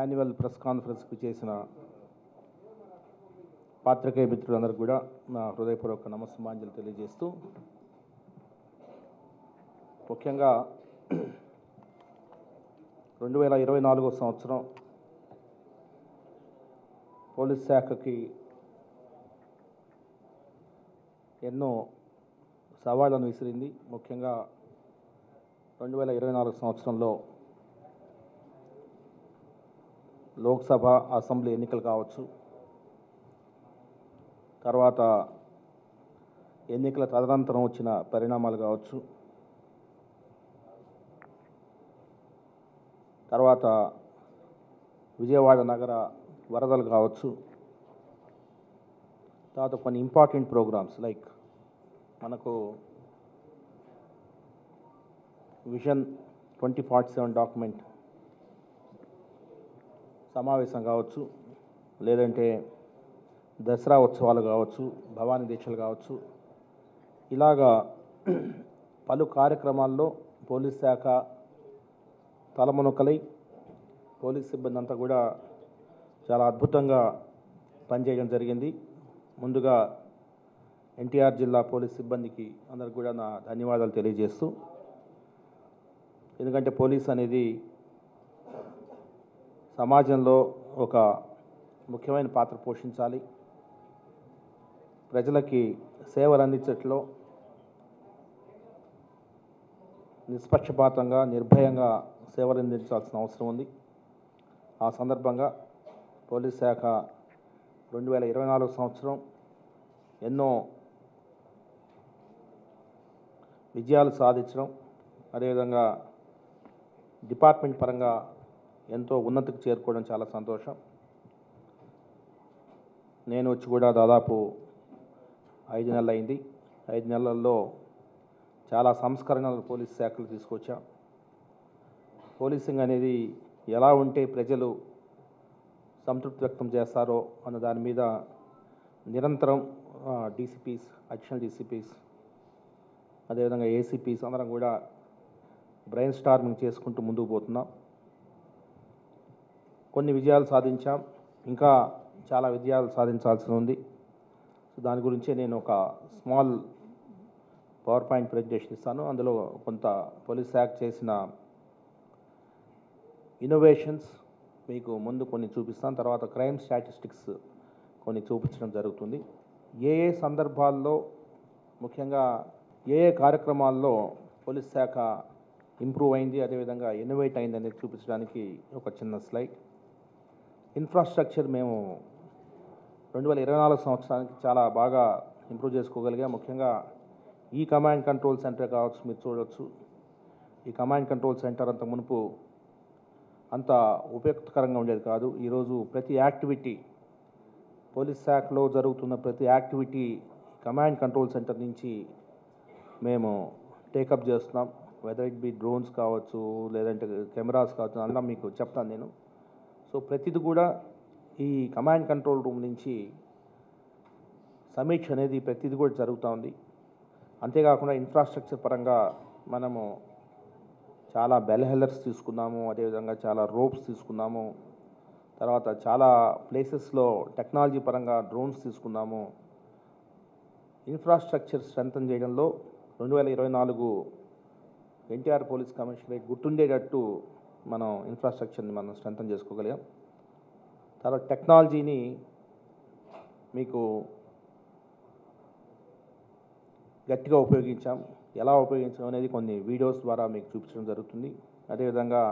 Annual press కాన్ఫరెన్స్కి చేసిన పాత్రికేయ మిత్రులందరికీ కూడా నా హృదయపూర్వక నమస్సుమాంజలు తెలియజేస్తూ, ముఖ్యంగా 2024 సంవత్సరం పోలీస్ శాఖకి ఎన్నో సవాళ్లను విసిరింది. ముఖ్యంగా 2024 సంవత్సరంలో లోక్సభ, అసెంబ్లీ ఎన్నికలు కావచ్చు, తర్వాత ఎన్నికల తదనంతరం వచ్చిన పరిణామాలు కావచ్చు, తర్వాత విజయవాడ నగర వరదలు కావచ్చు, తర్వాత కొన్ని ఇంపార్టెంట్ ప్రోగ్రామ్స్ లైక్ మనకు విజన్ 2047 డాక్యుమెంట్ సమావేశం కావచ్చు, లేదంటే దసరా ఉత్సవాలు కావచ్చు, భవానీ దీక్షలు కావచ్చు, ఇలాగా పలు కార్యక్రమాల్లో పోలీస్ శాఖ తలమునకలై పోలీస్ సిబ్బంది అంతా కూడా చాలా అద్భుతంగా పనిచేయడం జరిగింది. ముందుగా ఎన్టీఆర్ జిల్లా పోలీస్ సిబ్బందికి అందరికి కూడా నా ధన్యవాదాలు తెలియజేస్తూ, ఎందుకంటే పోలీస్ అనేది సమాజంలో ఒక ముఖ్యమైన పాత్ర పోషించాలి. ప్రజలకి సేవలు అందించట్లో నిష్పక్షపాతంగా, నిర్భయంగా సేవలు అందించాల్సిన అవసరం ఉంది. ఆ సందర్భంగా పోలీస్ శాఖ 2024 సంవత్సరం ఎన్నో విజయాలు సాధించడం, అదేవిధంగా డిపార్ట్మెంట్ పరంగా ఎంతో ఉన్నతికి చేరుకోవడం చాలా సంతోషం. నేను వచ్చి కూడా దాదాపు 5 నెలలు అయింది. 5 నెలల్లో చాలా సంస్కరణలు పోలీస్ శాఖలు తీసుకొచ్చాం. పోలీసింగ్ అనేది ఎలా ఉంటే ప్రజలు సంతృప్తి వ్యక్తం చేస్తారో అన్న దాని మీద నిరంతరం డీసీపీస్, అడిషనల్ డీసీపీస్, అదేవిధంగా ఏసీపీస్ అందరం కూడా బ్రెయిన్ స్టార్మింగ్ చేసుకుంటూ ముందుకు పోతున్నాం. కొన్ని విజయాలు సాధించాం, ఇంకా చాలా విజయాలు సాధించాల్సి ఉంది. సో దాని గురించే నేను ఒక స్మాల్ పవర్ పాయింట్ ప్రజెంటేషన్ ఇస్తాను. అందులో కొంత పోలీస్ శాఖ చేసిన ఇన్నోవేషన్స్ మీకు ముందు కొన్ని చూపిస్తాను. తర్వాత క్రైమ్ స్టాటిస్టిక్స్ కొన్ని చూపించడం జరుగుతుంది. ఏ ఏ సందర్భాల్లో, ముఖ్యంగా ఏ ఏ కార్యక్రమాల్లో పోలీస్ శాఖ ఇంప్రూవ్ అయింది, అదేవిధంగా ఇన్నోవేట్ అయింది అనేది చూపించడానికి ఒక చిన్న స్లైడ్. ఇన్ఫ్రాస్ట్రక్చర్ మేము 2024 సంవత్సరానికి చాలా బాగా ఇంప్రూవ్ చేసుకోగలిగాం. ముఖ్యంగా ఈ కమాండ్ కంట్రోల్ సెంటర్ కావచ్చు, మీరు చూడవచ్చు. ఈ కమాండ్ కంట్రోల్ సెంటర్ అంత మునుపు అంత ఉపయుక్తకరంగా ఉండేది కాదు. ఈరోజు ప్రతి యాక్టివిటీ, పోలీస్ శాఖలో జరుగుతున్న ప్రతి యాక్టివిటీ కమాండ్ కంట్రోల్ సెంటర్ నుంచి మేము టేకప్ చేస్తున్నాం. వెదర్ ఇట్ బి డ్రోన్స్ కావచ్చు, లేదంటే కెమెరాస్ కావచ్చు, అలా మీకు చెప్తాను నేను. సో ప్రతిది కూడా ఈ కమాండ్ కంట్రోల్ రూమ్ నుంచి సమీక్ష అనేది ప్రతిది కూడా జరుగుతూ ఉంది. అంతేకాకుండా ఇన్ఫ్రాస్ట్రక్చర్ పరంగా మనము చాలా బెల్ హెల్లర్స్ తీసుకున్నాము, అదేవిధంగా చాలా రోప్స్ తీసుకున్నాము, తర్వాత చాలా ప్లేసెస్లో టెక్నాలజీ పరంగా డ్రోన్స్ తీసుకున్నాము. ఇన్ఫ్రాస్ట్రక్చర్ స్ట్రెంథన్ చేయడంలో 2024 ఎన్టీఆర్ పోలీస్ కమిషనరేట్ గుర్తుండేటట్టు మనం ఇన్ఫ్రాస్ట్రక్చర్ని మనం స్ట్రెంథన్ చేసుకోగలిగాం. తర్వాత టెక్నాలజీని మీకు గట్టిగా ఉపయోగించాం. ఎలా ఉపయోగించాం అనేది కొన్ని వీడియోస్ ద్వారా మీకు చూపించడం జరుగుతుంది. అదేవిధంగా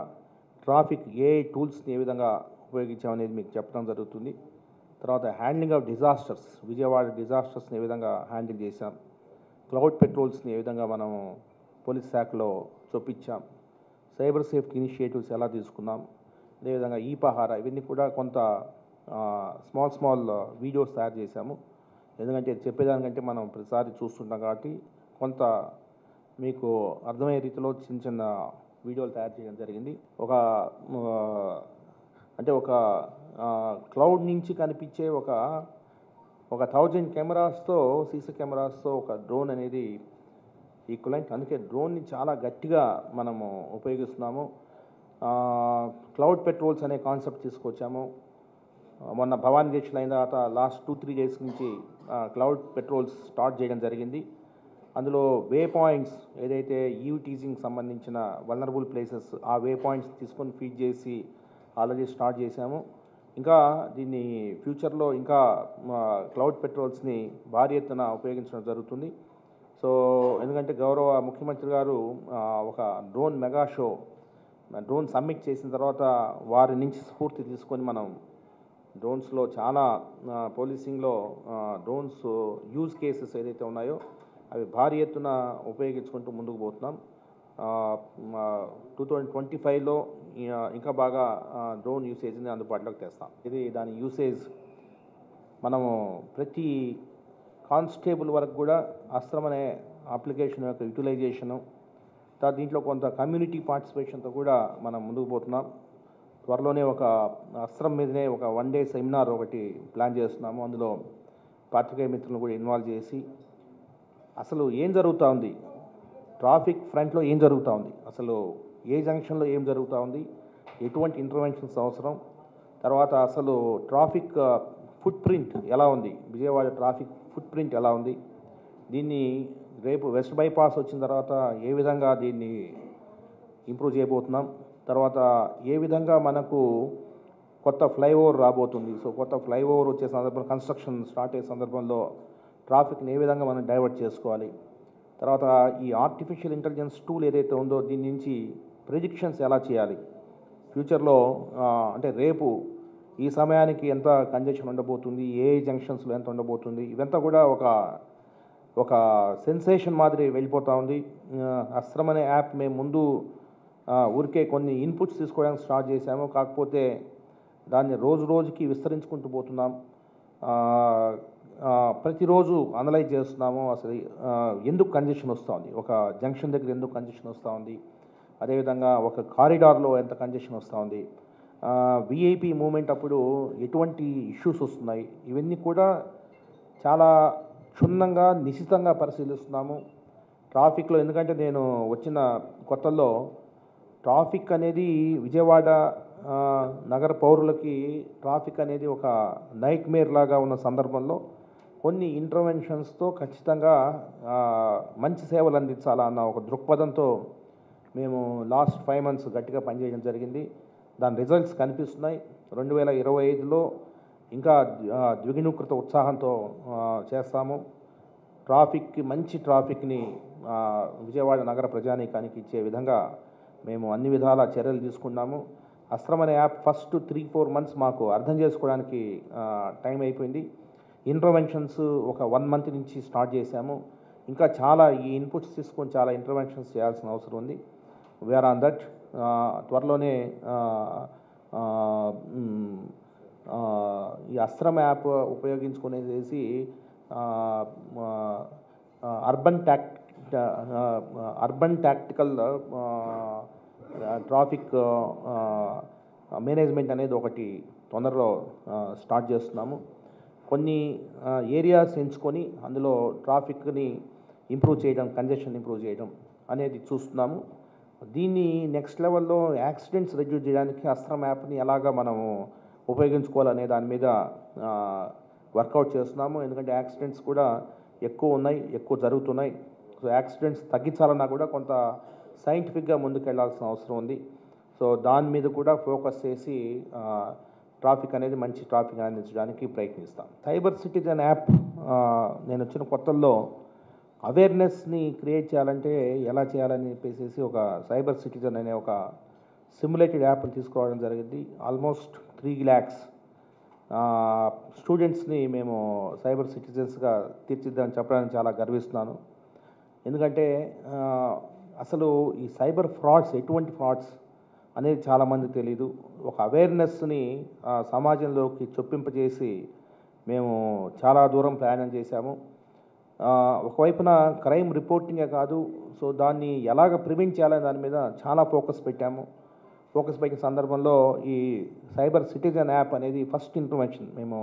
ట్రాఫిక్ ఏఐ టూల్స్ని ఏ విధంగా ఉపయోగించాం అనేది మీకు చెప్పడం జరుగుతుంది. తర్వాత హ్యాండ్లింగ్ ఆఫ్ డిజాస్టర్స్, విజయవాడ డిజాస్టర్స్ని ఏ విధంగా హ్యాండిల్ చేశాం, క్లౌడ్ పెట్రోల్స్ని ఏ విధంగా మనం పోలీస్ శాఖలో చొప్పించాం, సైబర్ సేఫ్టీ ఇనిషియేటివ్స్ ఎలా తీసుకున్నాం, అదేవిధంగా ఈ పహారా, ఇవన్నీ కూడా కొంత స్మాల్ వీడియోస్ తయారు చేశాము. ఎందుకంటే చెప్పేదానికంటే మనం ప్రతిసారి చూస్తుంటాం కాబట్టి కొంత మీకు అర్థమయ్యే రీతిలో చిన్న చిన్న వీడియోలు తయారు చేయడం జరిగింది. ఒక క్లౌడ్ నుంచి కనిపించే ఒక 1000 కెమెరాస్తో, సీసీ కెమెరాస్తో ఒక డ్రోన్ అనేది ఈక్వలెంట్. అందుకే డ్రోన్ని చాలా గట్టిగా మనము ఉపయోగిస్తున్నాము. క్లౌడ్ పెట్రోల్స్ అనే కాన్సెప్ట్ తీసుకొచ్చాము. మొన్న భవానీ దీక్షలు అయిన తర్వాత లాస్ట్ 2-3 డేస్ నుంచి క్లౌడ్ పెట్రోల్స్ స్టార్ట్ చేయడం జరిగింది. అందులో వే పాయింట్స్ ఏదైతే టీజింగ్ సంబంధించిన వల్నరబుల్ ప్లేసెస్ ఆ వే పాయింట్స్ తీసుకొని ఫీడ్ చేసి ఆల్రెడీ స్టార్ట్ చేశాము. ఇంకా దీన్ని ఫ్యూచర్లో ఇంకా క్లౌడ్ పెట్రోల్స్ని భారీ ఎత్తున ఉపయోగించడం జరుగుతుంది. సో ఎందుకంటే గౌరవ ముఖ్యమంత్రి గారు ఒక drone mega show drone summit చేసిన తర్వాత వారి నుంచి స్ఫూర్తి తీసుకొని మనం డ్రోన్స్లో చాలా పోలీసింగ్లో డ్రోన్స్ యూజ్ కేసెస్ ఏదైతే ఉన్నాయో అవి భారీ ఎత్తున ఉపయోగించుకుంటూ ముందుకు పోతున్నాం. 2025లో ఇంకా బాగా డ్రోన్ యూసేజ్ని అందుబాటులోకి తెస్తాం. ఇది దాని యూసేజ్ మనము ప్రతి కానిస్టేబుల్ వరకు కూడా అస్త్రం అనే అప్లికేషన్ యొక్క యూటిలైజేషను దీంట్లో కొంత కమ్యూనిటీ పార్టిసిపేషన్తో కూడా మనం ముందుకు పోతున్నాం. త్వరలోనే ఒక అస్త్రం మీదనే ఒక 1 డే సెమినార్ ఒకటి ప్లాన్ చేస్తున్నాము. అందులో పాత్రికేయ మిత్రులను కూడా ఇన్వాల్వ్ చేసి అసలు ఏం జరుగుతూ ఉంది, ట్రాఫిక్ ఫ్రంట్లో ఏం జరుగుతూ ఉంది, అసలు ఏ జంక్షన్లో ఏం జరుగుతూ ఉంది, ఎటువంటి ఇంటర్వెన్షన్స్ అవసరం, తర్వాత అసలు ట్రాఫిక్ ఫుట్ ప్రింట్ ఎలా ఉంది, విజయవాడ ట్రాఫిక్ ఫుట్ ప్రింట్ ఎలా ఉంది, దీన్ని రేపు వెస్ట్ బైపాస్ వచ్చిన తర్వాత ఏ విధంగా దీన్ని ఇంప్రూవ్ చేయబోతున్నాం, తర్వాత ఏ విధంగా మనకు కొత్త ఫ్లైఓవర్ రాబోతుంది. సో కొత్త ఫ్లైఓవర్ వచ్చే సందర్భంలో కన్స్ట్రక్షన్ స్టార్ట్ అయ్యే సందర్భంలో ట్రాఫిక్ని ఏ విధంగా మనం డైవర్ట్ చేసుకోవాలి, తర్వాత ఈ ఆర్టిఫిషియల్ ఇంటెలిజెన్స్ టూల్ ఏదైతే ఉందో దీని నుంచి ప్రిడిక్షన్స్ ఎలా చేయాలి, ఫ్యూచర్లో అంటే రేపు ఈ సమయానికి ఎంత కంజెషన్ ఉండబోతుంది, ఏ జంక్షన్స్లో ఎంత ఉండబోతుంది, ఇదంతా కూడా ఒక సెన్సేషన్ మాదిరి వెళ్ళిపోతూ ఉంది. అస్త్రం అనే యాప్ మేము ముందు ఊరికే కొన్ని ఇన్పుట్స్ తీసుకోవడానికి స్టార్ట్ చేశాము, కాకపోతే దాన్ని రోజు రోజుకి విస్తరించుకుంటూ పోతున్నాం. ప్రతిరోజు అనలైజ్ చేస్తున్నాము అసలు ఎందుకు కంజెషన్ వస్తూ ఉంది, ఒక జంక్షన్ దగ్గర ఎందుకు కంజెషన్ వస్తూ ఉంది, అదేవిధంగా ఒక కారిడార్లో ఎంత కంజెషన్ వస్తూ ఉంది, విఐపి మూమెంట్ అప్పుడు ఎటువంటి ఇష్యూస్ వస్తున్నాయి, ఇవన్నీ కూడా చాలా క్షుణ్ణంగా నిశితంగా పరిశీలిస్తున్నాము. ట్రాఫిక్లో ఎందుకంటే నేను వచ్చిన కొత్తల్లో ట్రాఫిక్ అనేది విజయవాడ నగర పౌరులకి ట్రాఫిక్ అనేది ఒక నైట్ మేర్ లాగా ఉన్న సందర్భంలో కొన్ని ఇంటర్వెన్షన్స్తో ఖచ్చితంగా మంచి సేవలు అందించాలా అన్న ఒక దృక్పథంతో మేము లాస్ట్ 5 months గట్టిగా పనిచేయడం జరిగింది. దాని రిజల్ట్స్ కనిపిస్తున్నాయి. 2025లో ఇంకా ద్విగుణీకృత ఉత్సాహంతో చేస్తాము. మంచి ట్రాఫిక్ని విజయవాడ నగర ప్రజానీకానికి ఇచ్చే విధంగా మేము అన్ని విధాల చర్యలు తీసుకున్నాము. అస్త్రం అనే యాప్ ఫస్ట్ 3-4 months మాకు అర్థం చేసుకోవడానికి టైం అయిపోయింది. ఇంటర్వెన్షన్స్ ఒక 1 month నుంచి స్టార్ట్ చేశాము. ఇంకా చాలా ఈ ఇన్పుట్స్ తీసుకొని చాలా ఇంటర్వెన్షన్స్ చేయాల్సిన అవసరం ఉంది. We are on that. త్వరలోనే ఈ అస్త్రం యాప్ ఉపయోగించుకునేసి అర్బన్ టాక్టికల్ ట్రాఫిక్ మేనేజ్మెంట్ అనేది ఒకటి తొందరలో స్టార్ట్ చేస్తున్నాము. కొన్ని ఏరియాస్ ఎంచుకొని అందులో ట్రాఫిక్ని ఇంప్రూవ్ చేయడం, కంజెషన్ ఇంప్రూవ్ చేయడం అనేది చూస్తున్నాము. దీన్ని నెక్స్ట్ లెవెల్లో యాక్సిడెంట్స్ రెడ్యూస్ చేయడానికి అస్త్రం యాప్ని ఎలాగా మనము ఉపయోగించుకోవాలనే దాని మీద వర్కౌట్ చేస్తున్నాము. ఎందుకంటే యాక్సిడెంట్స్ కూడా ఎక్కువ ఉన్నాయి, ఎక్కువ జరుగుతున్నాయి. సో యాక్సిడెంట్స్ తగ్గించాలన్నా కూడా కొంత సైంటిఫిక్గా ముందుకెళ్లాల్సిన అవసరం ఉంది. సో దాని మీద కూడా ఫోకస్ చేసి ట్రాఫిక్ అనేది మంచి ట్రాఫిక్ అందించడానికి ప్రయత్నిస్తాం. సైబర్ సిటిజన్ యాప్ నేను వచ్చిన కొత్తల్లో అవేర్నెస్ని క్రియేట్ చేయాలంటే ఎలా చేయాలని చెప్పేసి ఒక సైబర్ సిటిజన్ అనే ఒక సిమ్యులేటెడ్ యాప్ని తీసుకురావడం జరిగింది. ఆల్మోస్ట్ 3 lakhs స్టూడెంట్స్ని మేము సైబర్ సిటిజన్స్గా తీర్చిద్దామని చెప్పడానికి చాలా గర్విస్తున్నాను. ఎందుకంటే అసలు ఈ సైబర్ ఫ్రాడ్స్ ఎటువంటి ఫ్రాడ్స్ అనేది చాలామందికి తెలీదు. ఒక అవేర్నెస్ని సమాజంలోకి చొప్పింపజేసి మేము చాలా దూరం ప్రయాణం చేశాము. ఒకవైపున క్రైమ్ రిపోర్టింగే కాదు, సో దాన్ని ఎలాగ ప్రివెంట్ చేయాలనే దాని మీద చాలా ఫోకస్ పెట్టాము. ఫోకస్ పెట్టిన సందర్భంలో ఈ సైబర్ సిటిజన్ యాప్ అనేది ఫస్ట్ ఇంటర్వెన్షన్. మేము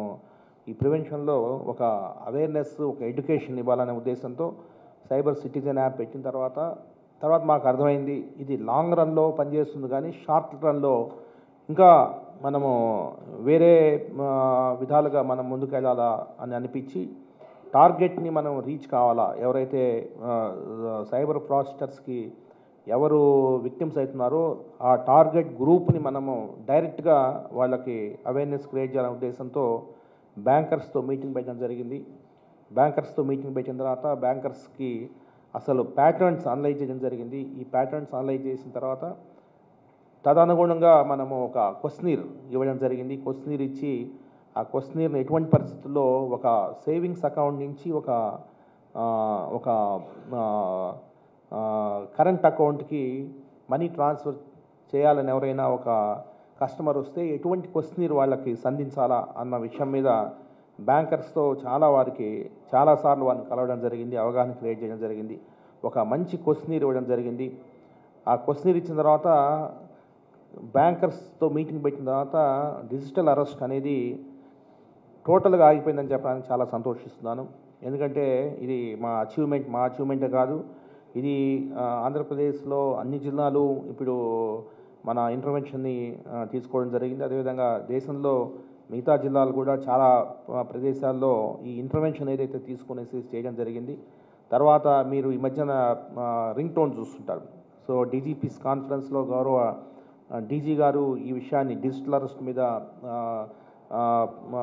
ఈ ప్రివెన్షన్లో ఒక అవేర్నెస్, ఒక ఎడ్యుకేషన్ ఇవ్వాలనే ఉద్దేశంతో సైబర్ సిటిజన్ యాప్ పెట్టిన తర్వాత తర్వాత మాకు అర్థమైంది ఇది లాంగ్ రన్లో పనిచేస్తుంది, కానీ షార్ట్ రన్లో ఇంకా మనము వేరే విధాలుగా మనం ముందుకు వెళ్ళాలా అని అనిపించి టార్గెట్ని మనం రీచ్ కావాలా, ఎవరైతే సైబర్ ఫ్రాడ్స్టర్స్కి ఎవరు విక్టిమ్స్ అవుతున్నారో ఆ టార్గెట్ గ్రూప్ని మనము డైరెక్ట్గా వాళ్ళకి అవేర్నెస్ క్రియేట్ చేయాలనే ఉద్దేశంతో బ్యాంకర్స్తో మీటింగ్ పెట్టడం జరిగింది. బ్యాంకర్స్తో మీటింగ్ పెట్టిన తర్వాత బ్యాంకర్స్కి అసలు ప్యాటర్న్స్ అనలైజ్ చేయడం జరిగింది. ఈ ప్యాటర్న్స్ అనలైజ్ చేసిన తర్వాత తదనుగుణంగా మనము ఒక క్వశ్చనీర్ ఇవ్వడం జరిగింది. క్వశ్చనీర్ ఇచ్చి ఆ క్వశ్చనీర్ని ఎటువంటి పరిస్థితుల్లో ఒక సేవింగ్స్ అకౌంట్ నుంచి ఒక కరెంట్ అకౌంట్కి మనీ ట్రాన్స్ఫర్ చేయాలని ఎవరైనా ఒక కస్టమర్ వస్తే ఎటువంటి క్వశ్చనీర్ వాళ్ళకి సంధించాలా అన్న విషయం మీద బ్యాంకర్స్తో చాలాసార్లు వారిని కలవడం జరిగింది, అవగాహన క్రియేట్ చేయడం జరిగింది. ఒక మంచి క్వశ్చనీర్ ఇవ్వడం జరిగింది. ఆ క్వశ్చనీర్ ఇచ్చిన తర్వాత బ్యాంకర్స్తో మీటింగ్ పెట్టిన తర్వాత డిజిటల్ అరెస్ట్ అనేది టోటల్గా ఆగిపోయిందని చెప్పడానికి చాలా సంతోషిస్తున్నాను. ఎందుకంటే ఇది మా అచీవ్మెంటే కాదు, ఇది ఆంధ్రప్రదేశ్లో అన్ని జిల్లాలు ఇప్పుడు మన ఇంటర్వెన్షన్ని తీసుకోవడం జరిగింది. అదేవిధంగా దేశంలో మిగతా జిల్లాలు కూడా చాలా ప్రదేశాల్లో ఈ ఇంటర్వెన్షన్ ఏదైతే తీసుకునేసి చేయడం జరిగింది. తర్వాత మీరు ఈ మధ్యన రింగ్ టోన్ చూస్తుంటారు. సో డీజీపీస్ కాన్ఫరెన్స్లో గౌరవ డీజీ గారు ఈ విషయాన్ని డిజిటల్ అరెస్ట్ మీద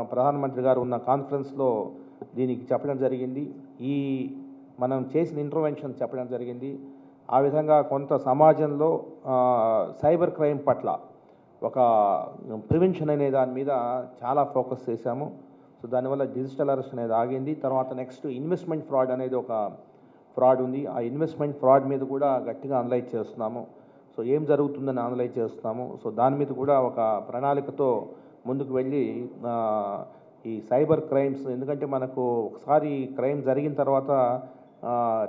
ప్రధానమంత్రి గారు ఉన్న కాన్ఫరెన్స్లో దీనికి చెప్పడం జరిగింది. ఈ మనం చేసిన ఇంటర్వెన్షన్ చెప్పడం జరిగింది. ఆ విధంగా కొంత సమాజంలో సైబర్ క్రైమ్ పట్ల ఒక ప్రివెన్షన్ అనే దాని మీద చాలా ఫోకస్ చేశాము. సో దానివల్ల డిజిటల్ అరెస్ట్ అనేది ఆగింది. తర్వాత నెక్స్ట్ ఇన్వెస్ట్మెంట్ ఫ్రాడ్ అనేది ఒక ఫ్రాడ్ ఉంది. ఆ ఇన్వెస్ట్మెంట్ ఫ్రాడ్ మీద కూడా గట్టిగా అనలైజ్ చేస్తున్నాము. సో ఏం జరుగుతుందని అనలైజ్ చేస్తున్నాము. సో దాని మీద కూడా ఒక ప్రణాళికతో ముందుకు వెళ్ళి ఈ సైబర్ క్రైమ్స్, ఎందుకంటే మనకు ఒకసారి క్రైమ్ జరిగిన తర్వాత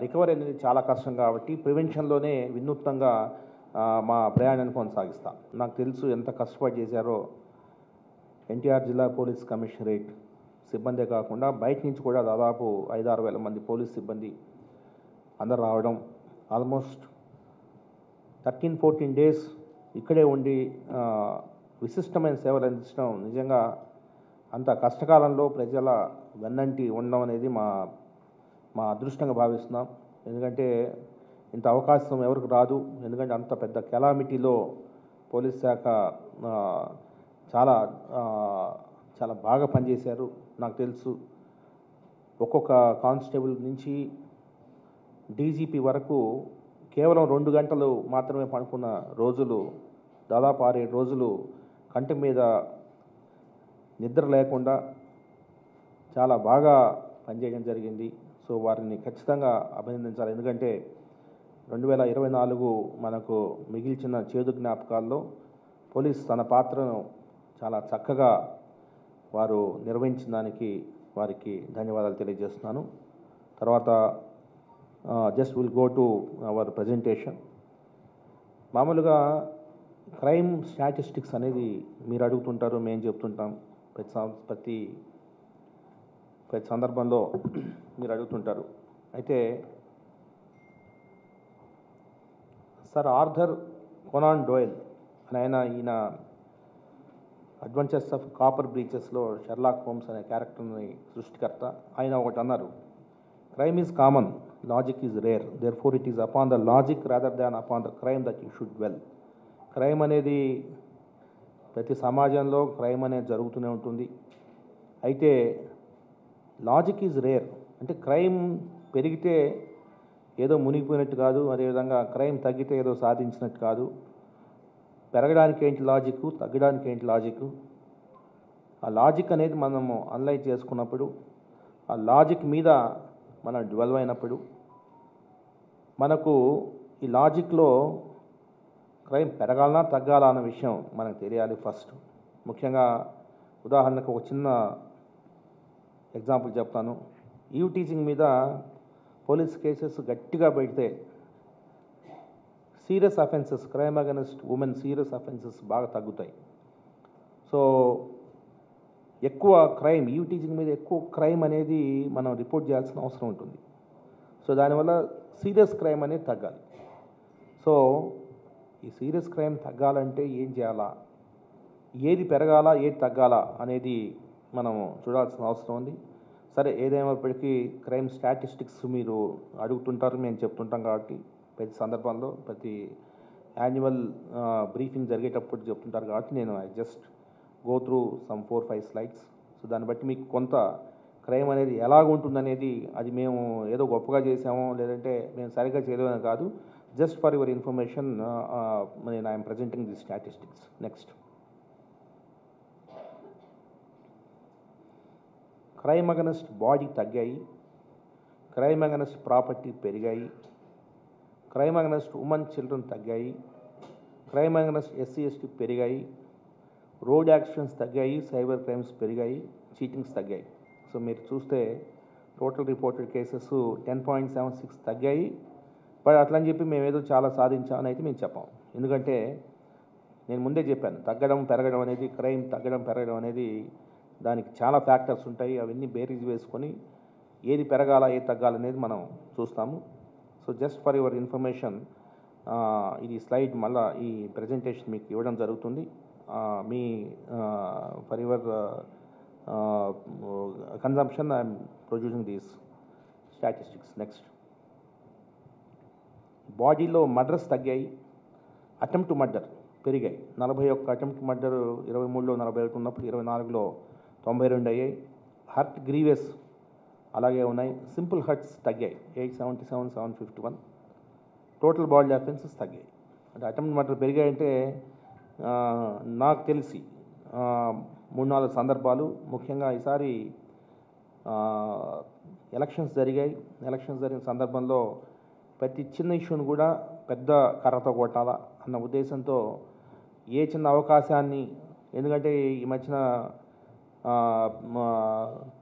రికవరీ అనేది చాలా కష్టం కాబట్టి ప్రివెన్షన్లోనే వినూత్నంగా మా ప్రయాణాన్ని కొనసాగిస్తాం. నాకు తెలుసు ఎంత కష్టపడి చేశారో ఎన్టీఆర్ జిల్లా పోలీస్ కమిషనరేట్ సిబ్బందే కాకుండా బయట నుంచి కూడా దాదాపు 5-6 వేల మంది పోలీస్ సిబ్బంది అందరు రావడం, ఆల్మోస్ట్ 13-14 డేస్ ఇక్కడే ఉండి విశిష్టమైన సేవలు అందించడం నిజంగా అంత కష్టకాలంలో ప్రజల వెన్నంటి ఉండడం అనేది మా అదృష్టంగా భావిస్తున్నాం. ఎందుకంటే ఇంత అవకాశం ఎవరికి రాదు. ఎందుకంటే అంత పెద్ద కెలామిటీలో పోలీస్ శాఖ చాలా చాలా బాగా పనిచేశారు. నాకు తెలుసు ఒక్కొక్క కానిస్టేబుల్ నుంచి డీజీపీ వరకు కేవలం 2 గంటలు మాత్రమే పడుకున్న రోజులు, దాదాపు 6-7 రోజులు కంటి మీద నిద్ర లేకుండా చాలా బాగా పనిచేయడం జరిగింది. సో వారిని ఖచ్చితంగా అభినందించాలి. ఎందుకంటే 2024 మనకు మిగిల్చిన చేదు జ్ఞాపకాల్లో పోలీస్ తన పాత్రను చాలా చక్కగా వారు నిర్వహించిన దానికి వారికి ధన్యవాదాలు తెలియజేస్తున్నాను. తర్వాత just will go to our presentation. మామూలుగా క్రైమ్ స్టాటిస్టిక్స్ అనేది మీరు అడుగుతుంటారు, మేము చెప్తుంటాం. ప్రతి సందర్భంలో మీరు అడుగుతుంటారు. అయితే సర్ ఆర్థర్ కొనాన్ డోయల్ అని ఈయన అడ్వెంచర్స్ ఆఫ్ కాపర్ బ్రీచెస్లో షెర్లాక్ హోమ్స్ అనే క్యారెక్టర్ని సృష్టికర్త. ఆయన ఒకటి అన్నారు, crime is common, logic is rare, therefore it is upon the logic rather than upon the crime that you should dwell. Crime అనేది ప్రతి సమాజంలో క్రైమ్ అనేది జరుగుతూనే ఉంటుంది. అయితే లాజిక్ ఈజ్ రేర్, అంటే క్రైమ్ పెరిగితే ఏదో మునిగిపోయినట్టు కాదు, అదేవిధంగా క్రైమ్ తగ్గితే ఏదో సాధించినట్టు కాదు. పెరగడానికి ఏంటి లాజిక్, తగ్గడానికి ఏంటి లాజిక్, ఆ లాజిక్ అనేది మనము అనలైజ్ చేసుకున్నప్పుడు, ఆ లాజిక్ మీద మనం డ్వెల్ అయినప్పుడు మనకు ఈ లాజిక్లో క్రైమ్ పెరగాలనా తగ్గాలా అన్న విషయం మనకు తెలియాలి ఫస్ట్. ముఖ్యంగా ఉదాహరణకు ఒక చిన్న ఎగ్జాంపుల్ చెప్తాను. ఈవ్ టీచింగ్ మీద పోలీస్ కేసెస్ గట్టిగా పెడితే serious offences, crime against women serious offences బాగా తగ్గుతాయి. సో ఎక్కువ క్రైమ్, ఈవ్ టీచింగ్ మీద ఎక్కువ క్రైమ్ అనేది మనం రిపోర్ట్ చేయాల్సిన అవసరం ఉంటుంది. సో దానివల్ల సీరియస్ క్రైమ్ అనేది తగ్గాలి. సో ఈ సీరియస్ క్రైమ్ తగ్గాలంటే ఏం చేయాలా, ఏది పెరగాలా ఏది తగ్గాలా అనేది మనం చూడాల్సిన అవసరం ఉంది. సరే, ఏదేమైనప్పటికీ క్రైమ్ స్టాటిస్టిక్స్ మీరు అడుగుతుంటారు, మేము చెప్తుంటాం కాబట్టి ప్రతి సందర్భంలో ప్రతి యాన్యువల్ బ్రీఫింగ్ జరిగేటప్పుడు చెప్తుంటారు కాబట్టి నేను I just go through some 4-5 slides. So దాన్ని బట్టి మీకు కొంత క్రైమ్ అనేది ఎలాగ ఉంటుందనేది, అది మేము ఏదో గొప్పగా చేసామో లేదంటే మేము సరిగ్గా చేయలేమని కాదు, జస్ట్ ఫర్ యువర్ ఇన్ఫర్మేషన్ నేను I'm presenting the statistics. Next, crime against body తగ్గాయి, క్రైమ్ అగెన్స్ట్ ప్రాపర్టీ పెరిగాయి, క్రైమ్ అగెన్స్ట్ ఉమెన్ చిల్డ్రన్ తగ్గాయి, క్రైమ్ అగెన్స్ట్ ఎస్సీ ఎస్టీ పెరిగాయి, రోడ్ యాక్సిడెంట్స్ తగ్గాయి, సైబర్ క్రైమ్స్ పెరిగాయి, చీటింగ్స్ తగ్గాయి. సో మీరు చూస్తే టోటల్ రిపోర్టెడ్ కేసెస్ 10.76 తగ్గాయి. బట్ అట్లా అని చెప్పి మేము ఏదో చాలా సాధించామని అయితే మేము చెప్పాం. ఎందుకంటే నేను ముందే చెప్పాను, తగ్గడం పెరగడం అనేది, క్రైమ్ తగ్గడం పెరగడం అనేది దానికి చాలా ఫ్యాక్టర్స్ ఉంటాయి. అవన్నీ బేరీజ్ వేసుకొని ఏది పెరగాల ఏది తగ్గాలనేది మనం చూస్తాము. So just for your information, ఇది స్లైడ్ మళ్ళీ ఈ ప్రజెంటేషన్ మీకు ఇవ్వడం జరుగుతుంది. Me for your consumption I'm producing these statistics. Next, బాడీలో మర్డర్స్ తగ్గాయి, అటెంప్ట్ మర్డర్ పెరిగాయి. 41 అటెంప్ట్ మర్డర్ 23లో 41 ఉన్నప్పుడు 24లో 92 అయ్యాయి. హర్ట్ గ్రీవెస్ అలాగే ఉన్నాయి. సింపుల్ హర్ట్స్ తగ్గాయి, 877, 751. టోటల్ బాడీ అఫెన్సెస్ తగ్గాయి. అంటే అటెంప్ట్ మర్డర్ పెరిగాయంటే నాకు తెలిసి 3-4 సందర్భాలు, ముఖ్యంగా ఈసారి ఎలక్షన్స్ జరిగాయి. ఎలక్షన్స్ జరిగిన సందర్భంలో ప్రతి చిన్న ఇష్యూని కూడా పెద్ద కర్రతో కొట్టాలా అన్న ఉద్దేశంతో ఏ చిన్న అవకాశాన్ని, ఎందుకంటే ఈ మధ్యన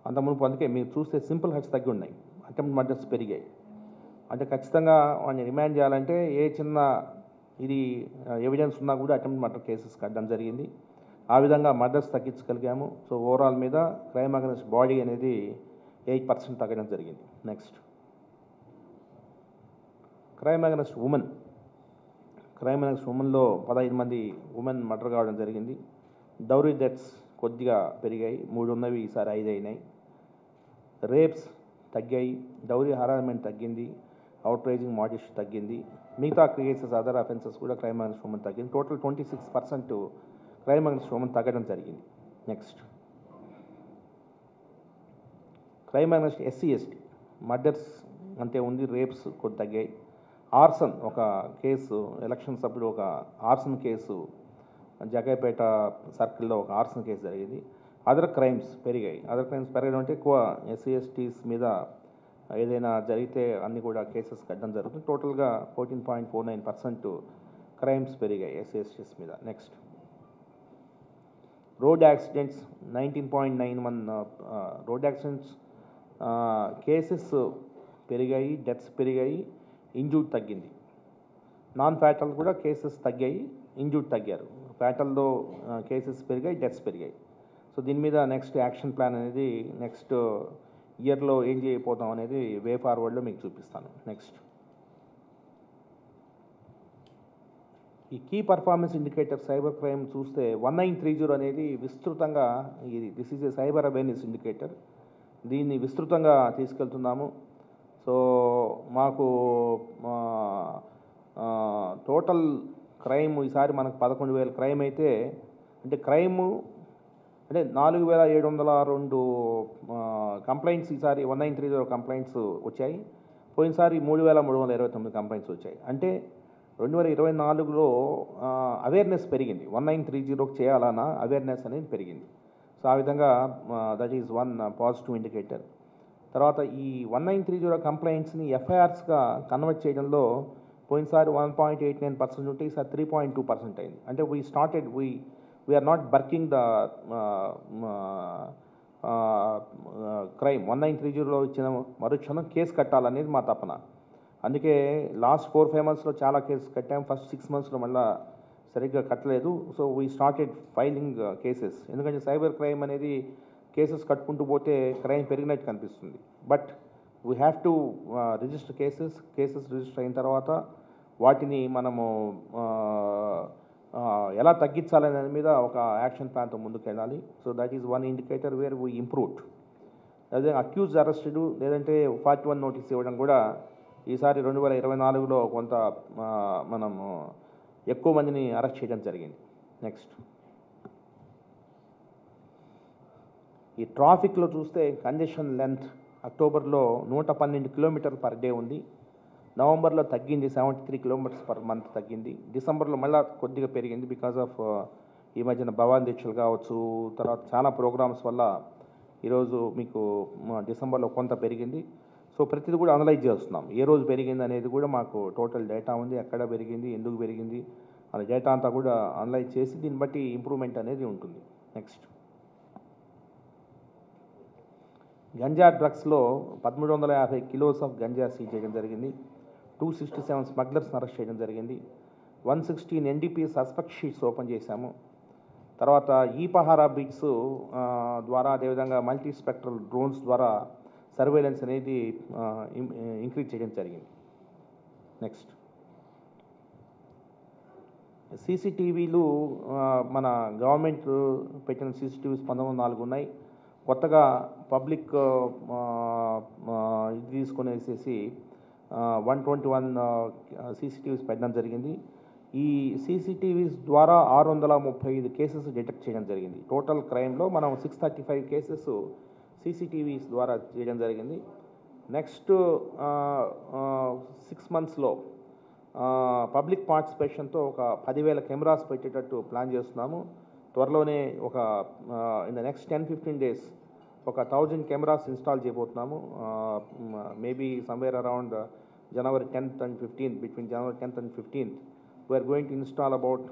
అంత మునుపు అందుకే మీరు చూస్తే సింపుల్ హర్ట్స్ తగ్గి ఉన్నాయి, అటెంప్ట్ మర్డర్స్ పెరిగాయి. అంటే ఖచ్చితంగా వాడిని రిమాండ్ చేయాలంటే ఏ చిన్న ఇది ఎవిడెన్స్ ఉన్నా కూడా అటెంప్ట్ మర్డర్ కేసెస్ కట్టడం జరిగింది. ఆ విధంగా మర్డర్స్ తగ్గించగలిగాము. సో ఓవరాల్ మీద క్రైమ్ అగెన్స్ట్ బాడీ అనేది 8% తగ్గడం జరిగింది. Next, crime against women. Crime against ఉమెన్లో 15 మంది ఉమెన్ మర్డర్ కావడం జరిగింది. డౌరీ డెత్స్ కొద్దిగా పెరిగాయి, 3 ఉన్నవి ఈసారి 5 అయినాయి. రేప్స్ తగ్గాయి, డౌరీ హరాస్మెంట్ తగ్గింది, అవుట్రైజింగ్ మాడిష్ తగ్గింది. మిగతా కేసెస్ అదర్ అఫెన్సెస్ కూడా క్రైమ్ అగెన్స్ట్ ఉమెన్ తగ్గింది. టోటల్ 26% క్రైమ్ అగెన్స్ట్ ఉమెన్ తగ్గడం జరిగింది. Next, crime against SC ST murders అంతే ఉంది, రేప్స్ కొద్ది తగ్గాయి. ఆర్సన్ ఒక కేసు, ఎలక్షన్స్ అప్పుడు ఒక ఆర్సన్ కేసు జగైపేట సర్కిల్లో ఒక ఆర్సన్ కేసు జరిగింది. అదర్ క్రైమ్స్ పెరిగాయి. అదర్ క్రైమ్స్ పెరగడం అంటే ఎక్కువ ఎస్సీ ఎస్టీస్ మీద ఏదైనా జరిగితే అన్ని కూడా కేసెస్ కట్టడం జరుగుతుంది. టోటల్గా 14.49% క్రైమ్స్ పెరిగాయి ఎస్సీ ఎస్టీస్ మీద. Next, road accidents 19.91 road accidents cases పెరిగాయి, డెత్స్ పెరిగాయి, ఇంజూర్డ్ తగ్గింది. నాన్ ఫ్యాటల్ కూడా కేసెస్ తగ్గాయి, ఇంజూర్డ్ తగ్గారు. ఫ్యాటల్లో కేసెస్ పెరిగాయి, డెత్స్ పెరిగాయి. సో దీని మీద నెక్స్ట్ యాక్షన్ ప్లాన్ అనేది నెక్స్ట్ ఇయర్లో ఏం చేయబోతాం అనేది వే ఫార్వర్డ్లో మీకు చూపిస్తాను. నెక్స్ట్, ఈ key performance indicator cyber crime చూస్తే 1930 అనేది విస్తృతంగా, this is a cyber awareness indicator, దీన్ని విస్తృతంగా తీసుకెళ్తున్నాము. సో మాకు టోటల్ క్రైమ్ ఈసారి మనకు 11,000 క్రైమ్ అయితే, అంటే క్రైము అంటే 4,702 కంప్లైంట్స్ ఈసారి 1930 కంప్లైంట్స్ వచ్చాయి. పోయినసారి 3,329 కంప్లైంట్స్ వచ్చాయి. అంటే 2024లో అవేర్నెస్ పెరిగింది, 1930 చేయాలన్న అవేర్నెస్ అనేది పెరిగింది. సో ఆ విధంగా that is one positive indicator. తర్వాత ఈ 1930 కంప్లైంట్స్ని ఎఫ్ఐఆర్స్గా కన్వర్ట్ చేయడంలో పోయినసారి 1.89% ఉంటే ఈసారి 3.2% అయింది. అంటే we're not burking the crime. 1930లో ఇచ్చిన మరుక్షణం కేసు కట్టాలనేది మా తపన. అందుకే లాస్ట్ 4-5 మంత్స్లో చాలా కేసు కట్టాం. ఫస్ట్ 6 మంత్స్లో మళ్ళీ సరిగ్గా కట్టలేదు. So we started filing cases. ఎందుకంటే సైబర్ క్రైమ్ అనేది కేసెస్ కట్టుకుంటూ పోతే క్రైమ్ పెరిగినట్టు కనిపిస్తుంది. But we have to register cases register అయిన తర్వాత వాటిని మనము ఎలా తగ్గించాలనే దాని మీద ఒక యాక్షన్ ప్లాన్తో ముందుకు వెళ్ళాలి. So that is one indicator where we improved. అదే అక్యూజ్ అరెస్టెడ్ లేదంటే 41 నోటీస్ ఇవ్వడం కూడా ఈసారి 2024లో కొంత మనము ఎక్కువ మందిని అరెస్ట్ చేయడం జరిగింది. నెక్స్ట్, ఈ ట్రాఫిక్లో చూస్తే కంజెషన్ లెంత్ అక్టోబర్లో 112 కిలోమీటర్లు పర్ డే ఉంది. నవంబర్లో తగ్గింది, 73 కిలోమీటర్స్ పర్ మంత్ తగ్గింది. డిసెంబర్లో మళ్ళీ కొద్దిగా పెరిగింది బికాజ్ ఆఫ్ ఈ మధ్యన భవాన్ దీక్షలు కావచ్చు, తర్వాత చాలా ప్రోగ్రామ్స్ వల్ల ఈరోజు మీకు డిసెంబర్లో కొంత పెరిగింది. సో ప్రతిదీ కూడా అనలైజ్ చేస్తున్నాం. ఏ రోజు పెరిగింది అనేది కూడా మాకు టోటల్ డేటా ఉంది, ఎక్కడ పెరిగింది, ఎందుకు పెరిగింది అనే డేటా అంతా కూడా అనలైజ్ చేసి దీన్ని బట్టి ఇంప్రూవ్మెంట్ అనేది ఉంటుంది. నెక్స్ట్, గంజా డ్రగ్స్లో 1350 కిలోస్ ఆఫ్ గంజా సీజ్ చేయడం జరిగింది. 267 స్మగ్లర్స్ని అరెస్ట్ చేయడం జరిగింది. 116 NDPS సస్పెక్ట్ షీట్స్ ఓపెన్ చేశాము. తర్వాత ఈ పహారా బీట్స్ ద్వారా అదేవిధంగా మల్టీ స్పెక్ట్రల్ డ్రోన్స్ ద్వారా సర్వేలెన్స్ అనేది ఇంక్రీజ్ చేయడం జరిగింది. నెక్స్ట్, సీసీటీవీలు మన గవర్నమెంట్ పెట్టిన సీసీటీవీస్ 1904 ఉన్నాయి. కొత్తగా పబ్లిక్ ఇది తీసుకునేసేసి 121 సీసీటీవీస్ పెట్టడం జరిగింది. ఈ సీసీటీవీస్ ద్వారా 635 కేసెస్ డిటెక్ట్ చేయడం జరిగింది. టోటల్ క్రైమ్లో మనం 635 కేసెస్ సీసీటీవీస్ ద్వారా చేయడం జరిగింది. నెక్స్ట్ 6 మంత్స్లో పబ్లిక్ పార్టిసిపేషన్తో ఒక 10,000 కెమెరాస్ పెట్టేటట్టు ప్లాన్ చేస్తున్నాము. త్వరలోనే ఒక ఇన్ ద నెక్స్ట్ 10-15 డేస్ ఒక 1000 కెమెరాస్ ఇన్స్టాల్ చేయబోతున్నాము. Maybe somewhere around January 10th and 15th, between January 10th and 15th, we are going to install about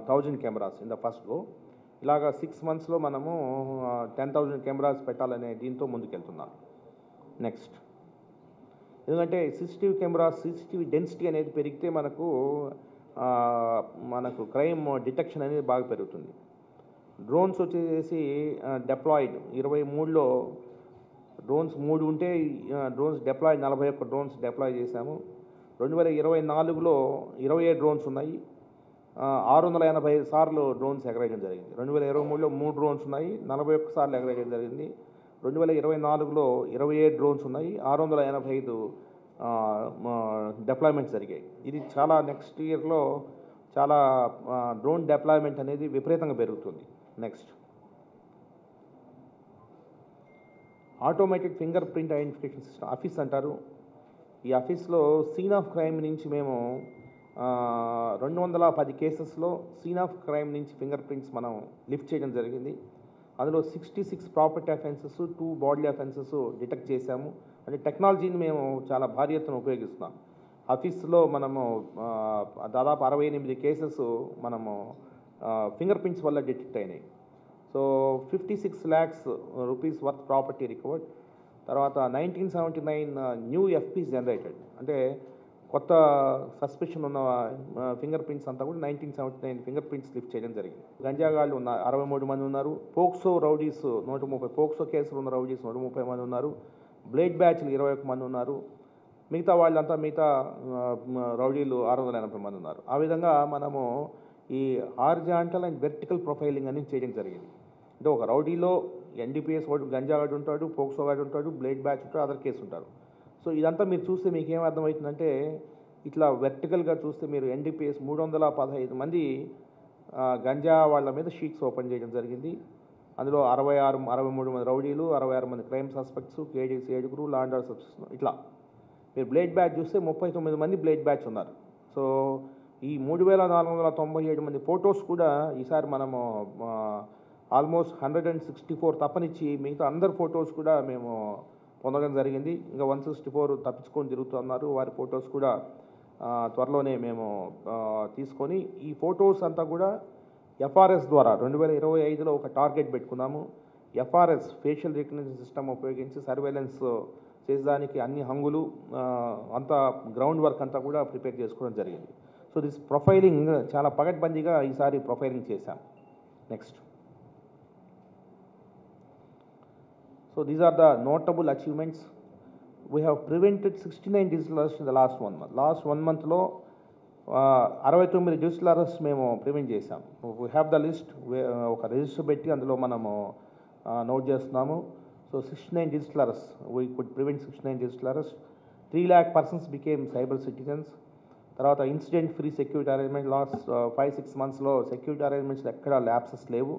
1000 cameras in the first go. ఇలాగా 6 monthsలో మనము 10,000 cameras పెట్టాలనే దీంతో ముందుకెళ్తున్నాం. నెక్స్ట్, ఎందుకంటే CCTV density అనేది పెరిగితే మనకు క్రైమ్ డిటెక్షన్ అనేది బాగా పెరుగుతుంది. డ్రోన్స్ వచ్చేసి డిప్లాయిడ్ 23లో డ్రోన్స్ 3 ఉంటే డ్రోన్స్ డిప్లాయ్ 41 డ్రోన్స్ డిప్లాయ్ చేశాము. 2024లో 27 డ్రోన్స్ ఉన్నాయి. 685 సార్లు డ్రోన్స్ ఎగరేయడం జరిగింది. 2023లో 3 డ్రోన్స్ ఉన్నాయి, 41 సార్లు ఎగరేయడం జరిగింది. 2024లో 27 డ్రోన్స్ ఉన్నాయి, 685 డిప్లాయ్మెంట్స్ జరిగాయి. ఇది చాలా నెక్స్ట్ ఇయర్లో చాలా డ్రోన్ డిప్లాయ్మెంట్ అనేది విపరీతంగా పెరుగుతుంది. Next, automated finger print identification system office అంటారు. ఈ ఆఫీస్లో సీన్ ఆఫ్ క్రైమ్ నుంచి మేము 210 కేసెస్లో సీన్ ఆఫ్ క్రైమ్ నుంచి ఫింగర్ ప్రింట్స్ మనం లిఫ్ట్ చేయడం జరిగింది. అందులో 66 property offences, 2 body offences detect చేశాము. అంటే టెక్నాలజీని మేము చాలా భారీ ఎత్తున ఉపయోగిస్తున్నాం. ఆఫీస్లో మనము దాదాపు 68 కేసెస్ మనము ఫింగర్ ప్రింట్స్ వల్ల డిటెక్ట్ అయినాయి. So 56 lakhs rupees worth property recovered. తర్వాత 1979 న్యూ FPs జనరేటెడ్, అంటే కొత్త సస్పెషన్ ఉన్న ఫింగర్ ప్రింట్స్ అంతా కూడా 1979 ఫింగర్ ప్రింట్స్ లిఫ్ట్ చేయడం జరిగింది. గంజాగాళ్ళు 63 మంది ఉన్నారు. పోక్సో రౌడీస్ 130, పోక్సో కేసులు ఉన్న రౌడీస్ 130 మంది ఉన్నారు. బ్లేడ్ బ్యాచ్లు 21 మంది ఉన్నారు. మిగతా వాళ్ళంతా రౌడీలు 680 మంది ఉన్నారు. ఆ విధంగా మనము ఈ హారిజాంటల్ అండ్ వెర్టికల్ ప్రొఫైలింగ్ అనేది చేయడం జరిగింది. అంటే ఒక రౌడీలో NDPS వాడు గంజాగాడు ఉంటాడు, పోక్సో గాడు ఉంటాడు, బ్లేడ్ బ్యాచ్ ఉంటాడు, అదర్ కేసు ఉంటారు. సో ఇదంతా మీరు చూస్తే మీకు ఏం అర్థమవుతుందంటే, ఇట్లా వెర్టికల్గా చూస్తే మీరు NDPS 315 మంది గంజా వాళ్ళ మీద షీట్స్ ఓపెన్ చేయడం జరిగింది. అందులో 63 మంది రౌడీలు, 66 మంది crime suspects, KDC 7, law and order suspects. ఇట్లా మీరు బ్లేడ్ బ్యాచ్ చూస్తే 39 మంది బ్లేడ్ బ్యాచ్ ఉన్నారు. సో ఈ 3497 మంది ఫొటోస్ కూడా ఈసారి మనము ఆల్మోస్ట్ 164 తప్పనిచ్చి మిగతా అందరు ఫొటోస్ కూడా మేము పొందడం జరిగింది. ఇంకా 164 తప్పించుకొని తిరుగుతున్నారు. వారి ఫొటోస్ కూడా త్వరలోనే మేము తీసుకొని ఈ ఫొటోస్ అంతా కూడా FRS ద్వారా 2025లో ఒక టార్గెట్ పెట్టుకున్నాము. FRS ఫేషియల్ రికగ్నిషన్ సిస్టమ్ ఉపయోగించి సర్వేలెన్స్ చేసేదానికి అన్ని హంగులు అంతా గ్రౌండ్ వర్క్ అంతా కూడా ప్రిపేర్ చేసుకోవడం జరిగింది. సో దిస్ ప్రొఫైలింగ్ చాలా పగడ్బందీగా ఈసారి ప్రొఫైలింగ్ చేశాం. Next, so these are the notable achievements. We have prevented 69 digital arrest in the last 1 month. Last 1 monthలో 69 డిజిటల్ అరెస్ట్ మేము ప్రివెంట్ చేశాం. వీ హ్యావ్ ద లిస్ట్, ఒక రిజిస్టర్ పెట్టి అందులో మనము నోట్ చేస్తున్నాము. So 69 digital arrest, we could prevent 69 digital arrest. 3 lakh persons became cyber citizens. తర్వాత incident free security arrangement, last 5-6 monthsలో సెక్యూరిటీ అరేంజ్మెంట్స్ ఎక్కడ ల్యాప్సెస్ లేవు.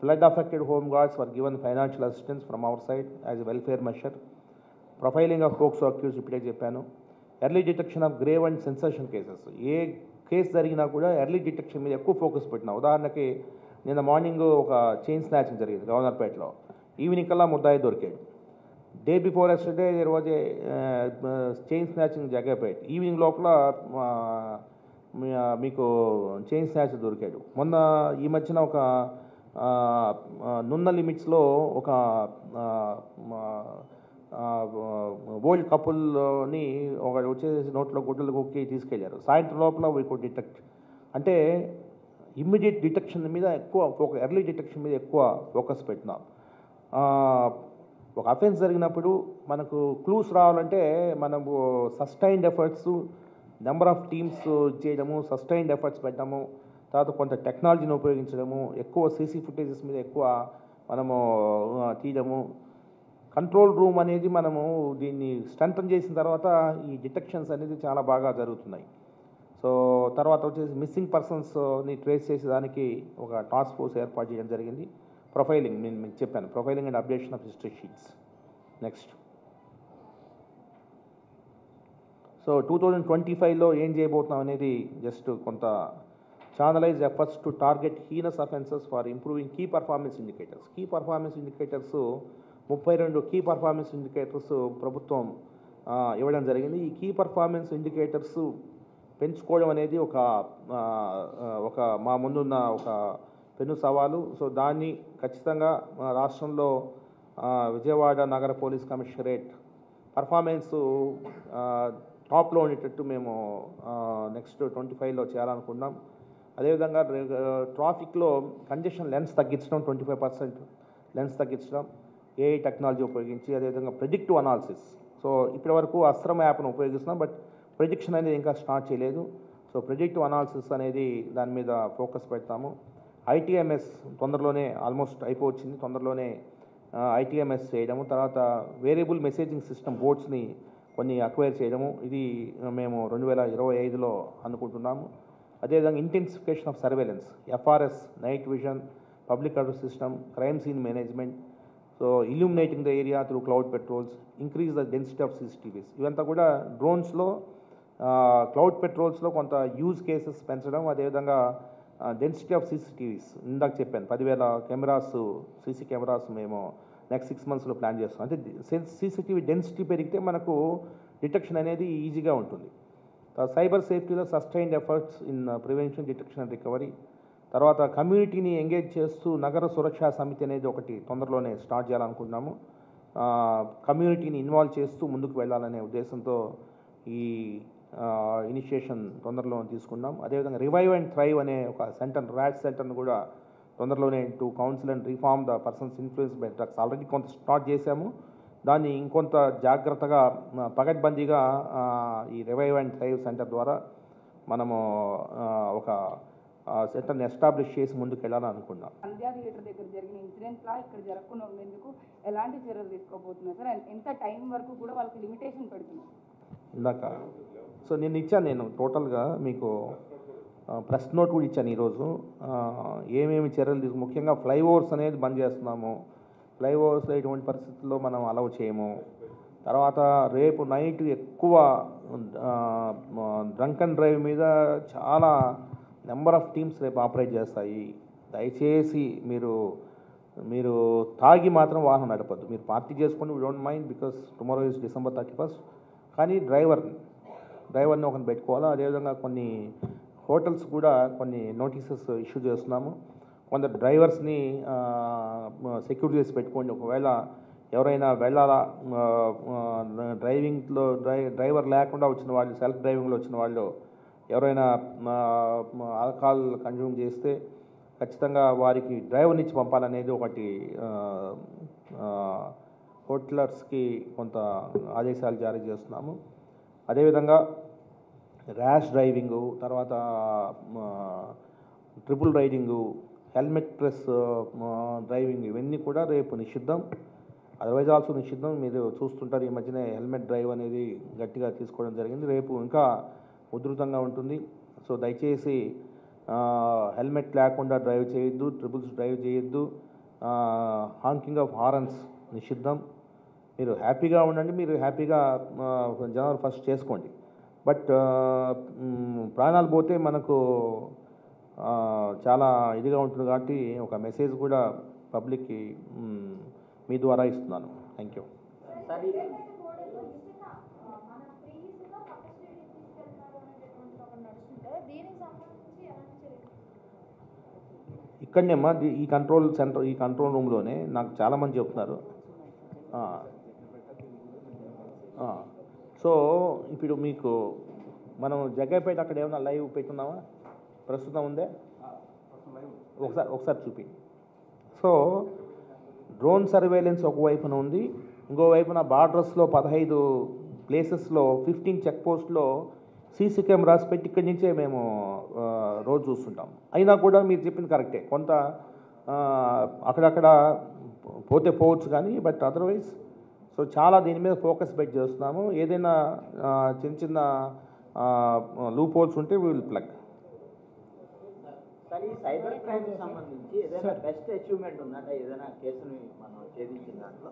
Flood affected home guards were given financial assistance from our side as a welfare measure. Profiling of POCSO accused ఇప్పుడే చెప్పాను. Early detection of grave and sensation cases, ఏ case జరిగినా కూడా early detection మీద ఎక్కువ focus పెట్టినా. ఉదాహరణకి నిన్న మార్నింగ్ ఒక చైన్ స్నాచింగ్ జరిగింది గవర్నర్పేటలో, ఈవినింగ్ కల్లా ముద్దాయి దొరికాడు. Day before yesterday was a chain snatching Jagapet, evening లోపల మీకు చైన్ స్నాచ్ దొరికాడు. మొన్న ఈ మధ్యన ఒక నున్న లిమిట్స్లో ఒక ఓల్డ్ కపుల్ని ఒకటి వచ్చేసి నోట్లో గుడ్డలు కొక్కి తీసుకెళ్లారు. సాయంత్రం లోపల వీ కుడ్ డిటెక్ట్. అంటే ఇమ్మీడియట్ డిటెక్షన్ మీద ఎక్కువ ఎర్లీ డిటెక్షన్ మీద ఎక్కువ ఫోకస్ పెట్టినాం. ఒక అఫెన్స్ జరిగినప్పుడు మనకు క్లూస్ రావాలంటే మనము sustained efforts, number of teams చేయడము, సస్టైన్డ్ ఎఫర్ట్స్ పెట్టడము, తర్వాత కొంత టెక్నాలజీని ఉపయోగించడము, ఎక్కువ సీసీ ఫుటేజెస్ మీద ఎక్కువ మనము తీయడము. కంట్రోల్ రూమ్ అనేది మనము దీన్ని స్ట్రెంథన్ చేసిన తర్వాత ఈ డిటెక్షన్స్ అనేది చాలా బాగా జరుగుతున్నాయి. సో తర్వాత వచ్చేసి మిస్సింగ్ పర్సన్స్ని ట్రేస్ చేసేదానికి ఒక టాస్క్ ఫోర్స్ ఏర్పాటు చేయడం జరిగింది. ప్రొఫైలింగ్ నేను మీకు చెప్పాను, profiling and updation of history sheets. Next, so 2025లో ఏం చేయబోతున్నాం అనేది జస్ట్ కొంత channelise efforts to target heinous offences for improving key performance indicators. Key performance indicators 32 key performance indicators ప్రభుత్వం ఇవ్వడం జరిగింది. ఈ కీ పర్ఫార్మెన్స్ ఇండికేటర్స్ పెంచుకోవడం అనేది ఒక మా ముందున్న ఒక పెను సవాలు. సో దాన్ని ఖచ్చితంగా రాష్ట్రంలో విజయవాడ నగర పోలీస్ కమిషనరేట్ పర్ఫార్మెన్స్ టాప్లో ఉండేటట్టు మేము నెక్స్ట్ 25లో చేయాలనుకున్నాం. అదేవిధంగా ట్రాఫిక్లో కంజెషన్ లెన్స్ తగ్గించడం, 25% లెన్స్ తగ్గించడం ఏఐ టెక్నాలజీ ఉపయోగించి. అదేవిధంగా ప్రెడిక్టివ్ అనాలిసిస్. సో ఇప్పటివరకు అస్త్రం యాప్ను ఉపయోగిస్తున్నాం, బట్ ప్రెడిక్షన్ అనేది ఇంకా స్టార్ట్ చేయలేదు. సో ప్రెడిక్టివ్ అనాలిసిస్ అనేది దాని మీద ఫోకస్ పెడతాము. ఐటీఎంఎస్ తొందరలోనే ఆల్మోస్ట్ అయిపోవచ్చింది, తొందరలోనే ఐటీఎంఎస్ చేయడము. తర్వాత వేరియబుల్ మెసేజింగ్ సిస్టమ్ బోర్డ్స్ని కొన్ని అక్వైర్ చేయడము, ఇది మేము 2025లో అనుకుంటున్నాము. అదేవిధంగా intensification of surveillance, FRS, night vision, public address system, crime scene management. So illuminating the area through cloud patrols, increase the density of CCTVs. ఇవంతా కూడా డ్రోన్స్లో, క్లౌడ్ పెట్రోల్స్లో కొంత యూజ్ కేసెస్ పెంచడం. అదేవిధంగా డెన్సిటీ ఆఫ్ సీసీటీవీస్ ఇందాక చెప్పాను, 10,000 కెమెరాస్, సీసీ కెమెరాస్ మేము next 6 monthsలో plan చేస్తాం. అంటే సీసీటీవీ డెన్సిటీ పెరిగితే మనకు డిటెక్షన్ అనేది ఈజీగా ఉంటుంది. సైబర్ సేఫ్టీలో sustained efforts in prevention, detection and recovery. తర్వాత కమ్యూనిటీని ఎంగేజ్ చేస్తూ నగర సురక్షా సమితి అనేది ఒకటి తొందరలోనే స్టార్ట్ చేయాలనుకుంటున్నాము. కమ్యూనిటీని ఇన్వాల్వ్ చేస్తూ ముందుకు వెళ్ళాలనే ఉద్దేశంతో ఈ ఇనిషియేషన్ తొందరలో తీసుకున్నాం. అదేవిధంగా రివైవ్ అండ్ థ్రైవ్ అనే ఒక సెంటర్, ర్యాట్ సెంటర్ను కూడా తొందరలోనే to counsel and reform the persons influence by drugs already కొంత స్టార్ట్ చేశాము. దాన్ని ఇంకొంత జాగ్రత్తగా పగడ్బందీగా ఈ రివైవ్ అండ్ థ్రైవ్ సెంటర్ ద్వారా మనము ఒక సెంటర్ని ఎస్టాబ్లిష్ చేసి ముందుకు వెళ్ళాలని అనుకున్నాం. సంధ్యా థియేటర్ దగ్గర జరిగిన ఇన్సిడెంట్లా ఇక్కడ జరగకుండా ఉండేందుకు ఎలాంటి చర్యలు తీసుకోబోతున్నారు సార్? అండ్ ఎంత టైం వరకు కూడా వాళ్ళకి లిమిటేషన్ పెడుతున్నారు? ఇందాక సో నేను టోటల్గా మీకు ప్రెస్ నోట్ కూడా ఇచ్చాను ఈరోజు. ఏమేమి చర్యలు ముఖ్యంగా ఫ్లైఓవర్స్ అనేది బంద్ చేస్తున్నాము. ఫ్లైఓవర్స్లో ఎటువంటి పరిస్థితుల్లో మనం అలౌ చేయము. తర్వాత రేపు నైట్ ఎక్కువ డ్రంక్ అండ్ డ్రైవ్ మీద చాలా నెంబర్ ఆఫ్ టీమ్స్ రేపు ఆపరేట్ చేస్తాయి. దయచేసి మీరు తాగి మాత్రం వాహనం నడపద్దు. మీరు పార్టీ చేసుకోండి, we don't mind, because tomorrow is December 31st. కానీ డ్రైవర్ని ఒకరిని పెట్టుకోవాలా. అదేవిధంగా కొన్ని హోటల్స్ కూడా కొన్ని నోటీసెస్ ఇష్యూ చేస్తున్నాము. కొందరు డ్రైవర్స్ని సెక్యూర్ చేసి పెట్టుకోండి. ఒకవేళ ఎవరైనా వెళ్ళాలా, డ్రైవర్ లేకుండా వచ్చిన వాళ్ళు, సెల్ఫ్ డ్రైవింగ్లో వచ్చిన వాళ్ళు ఎవరైనా ఆల్కహాల్ కన్జ్యూమ్ చేస్తే ఖచ్చితంగా వారికి డ్రైవర్ని ఇచ్చి పంపాలనేది ఒకటి హోటలర్స్కి కొంత ఆదేశాలు జారీ చేస్తున్నాము. అదేవిధంగా ర్యాష్ డ్రైవింగు, తర్వాత triple riding, helmet plus driving, ఇవన్నీ కూడా రేపు నిషిద్ధం. అదర్వైజ్ ఆల్సో నిషిద్ధం. మీరు చూస్తుంటారు ఈ మధ్యనే హెల్మెట్ డ్రైవ్ అనేది గట్టిగా తీసుకోవడం జరిగింది. రేపు ఇంకా ఉధృతంగా ఉంటుంది. సో దయచేసి హెల్మెట్ లేకుండా డ్రైవ్ చేయొద్దు, ట్రిపుల్స్ డ్రైవ్ చేయొద్దు, హాంకింగ్ ఆఫ్ హారన్స్ నిషిద్ధం. మీరు హ్యాపీగా ఉండండి, మీరు హ్యాపీగా జనవరి 1 చేసుకోండి. బట్ ప్రాణాలు పోతే మనకు చాలా ఇదిగా ఉంటుంది కాబట్టి ఒక మెసేజ్ కూడా పబ్లిక్కి మీ ద్వారా ఇస్తున్నాను. Thank you. ఇక్కడనే అమ్మా ఈ కంట్రోల్ సెంటర్, ఈ కంట్రోల్ రూమ్లోనే నాకు చాలామంది చెప్తున్నారు. సో ఇప్పుడు మీకు మనం జగ్గైపేట అక్కడ ఏమైనా లైవ్ పెట్టున్నామా? ప్రస్తుతం ఉందే, ఒకసారి చూపి. సో డ్రోన్ సర్వేలెన్స్ ఒకవైపున ఉంది, ఇంకోవైపున బార్డర్స్లో 15 ప్లేసెస్లో 15 చెక్ పోస్ట్లో సీసీ కెమెరాస్ పెట్టి ఇక్కడి నుంచే మేము రోజు చూస్తుంటాం. అయినా కూడా మీరు చెప్పింది కరెక్టే, కొంత అక్కడక్కడ పోతే పోవచ్చు కానీ, బట్ అదర్వైజ్ సో చాలా దీని మీద ఫోకస్ పెట్టి చేస్తున్నాము. ఏదైనా చిన్న చిన్న లూప్ హోల్స్ ఉంటే వీ విల్ ప్లగ్. కానీ సైబర్ క్రైమ్ సంబంధించి ఏదైనా బెస్ట్ అచీవ్మెంట్ ఉందంటే ఏదైనా కేసుని మనం ఛేదించిన దాంట్లో?